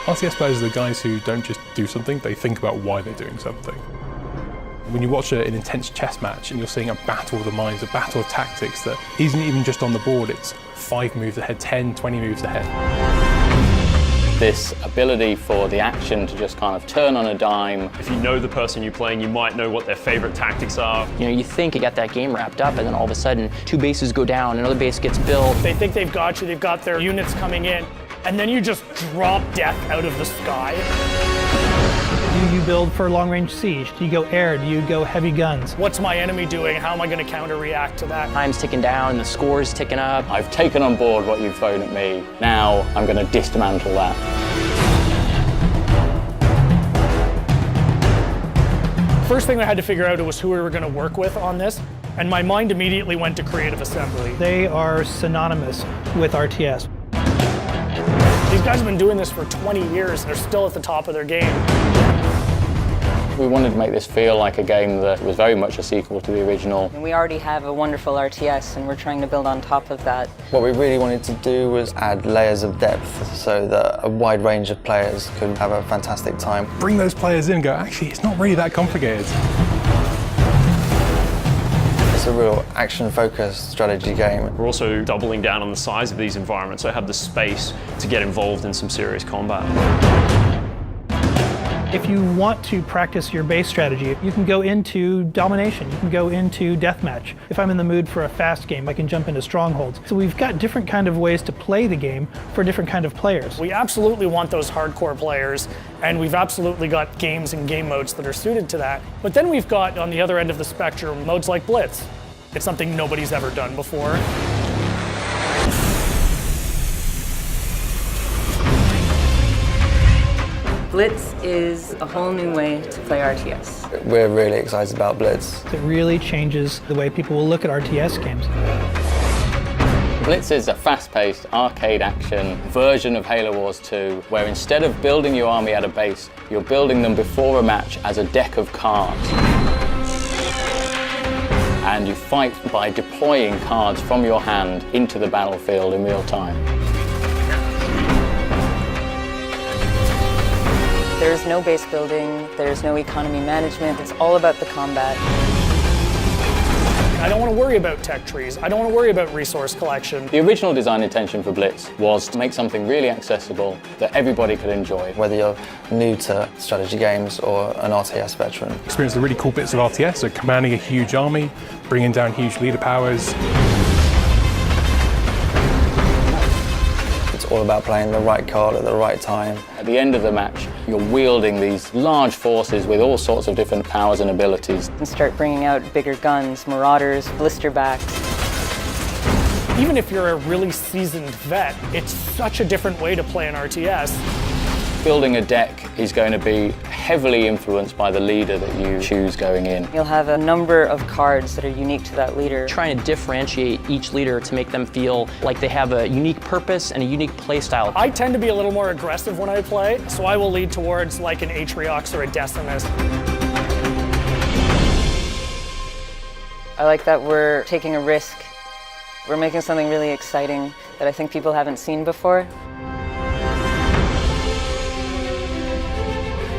RTS players are the guys who don't just do something, they think about why they're doing something. When you watch an intense chess match and you're seeing a battle of the minds, a battle of tactics that isn't even just on the board, it's 5 moves ahead, 10, 20 moves ahead. This ability for the action to just kind of turn on a dime. If you know the person you're playing, you might know what their favorite tactics are. You know, you think you got that game wrapped up, and then all of a sudden, 2 bases go down, another base gets built. They think they've got you, they've got their units coming in, and then you just drop death out of the sky. Do you build for long-range siege? Do you go air? Do you go heavy guns? What's my enemy doing? How am I going to counter-react to that? Time's ticking down, the score's ticking up. I've taken on board what you've thrown at me. Now I'm going to dismantle that. First thing I had to figure out was who we were going to work with on this, and my mind immediately went to Creative Assembly. They are synonymous with RTS. These guys have been doing this for 20 years. They're still at the top of their game. We wanted to make this feel like a game that was very much a sequel to the original. We already have a wonderful RTS, and we're trying to build on top of that. What we really wanted to do was add layers of depth so that a wide range of players could have a fantastic time. Bring those players in and go, actually, it's not really that complicated. It's a real action-focused strategy game. We're also doubling down on the size of these environments, so I have the space to get involved in some serious combat. If you want to practice your base strategy, you can go into domination, you can go into deathmatch. If I'm in the mood for a fast game, I can jump into strongholds. So we've got different kind of ways to play the game for different kind of players. We absolutely want those hardcore players, and we've absolutely got games and game modes that are suited to that. But then we've got, on the other end of the spectrum, modes like Blitz. It's something nobody's ever done before. Blitz is a whole new way to play RTS. We're really excited about Blitz. It really changes the way people will look at RTS games. Blitz is a fast-paced arcade action version of Halo Wars 2, where instead of building your army at a base, you're building them before a match as a deck of cards. And you fight by deploying cards from your hand into the battlefield in real time. There's no base building, there's no economy management, it's all about the combat. I don't want to worry about tech trees. I don't want to worry about resource collection. The original design intention for Blitz was to make something really accessible that everybody could enjoy. Whether you're new to strategy games or an RTS veteran. Experience the really cool bits of RTS, so commanding a huge army, bringing down huge leader powers. It's all about playing the right card at the right time. At the end of the match, you're wielding these large forces with all sorts of different powers and abilities. And start bringing out bigger guns, marauders, blisterbacks. Even if you're a really seasoned vet, it's such a different way to play an RTS. Building a deck is going to be heavily influenced by the leader that you choose going in. You'll have a number of cards that are unique to that leader. Trying to differentiate each leader to make them feel like they have a unique purpose and a unique play style. I tend to be a little more aggressive when I play, so I will lead towards like an Atriox or a Decimus. I like that we're taking a risk. We're making something really exciting that I think people haven't seen before.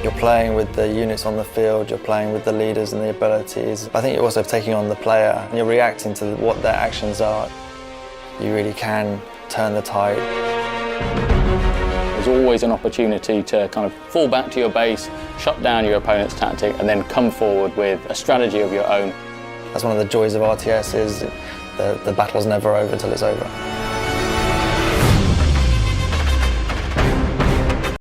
You're playing with the units on the field, you're playing with the leaders and the abilities. I think you're also taking on the player and you're reacting to what their actions are. You really can turn the tide. There's always an opportunity to kind of fall back to your base, shut down your opponent's tactic, and then come forward with a strategy of your own. That's one of the joys of RTS is the battle's never over till it's over.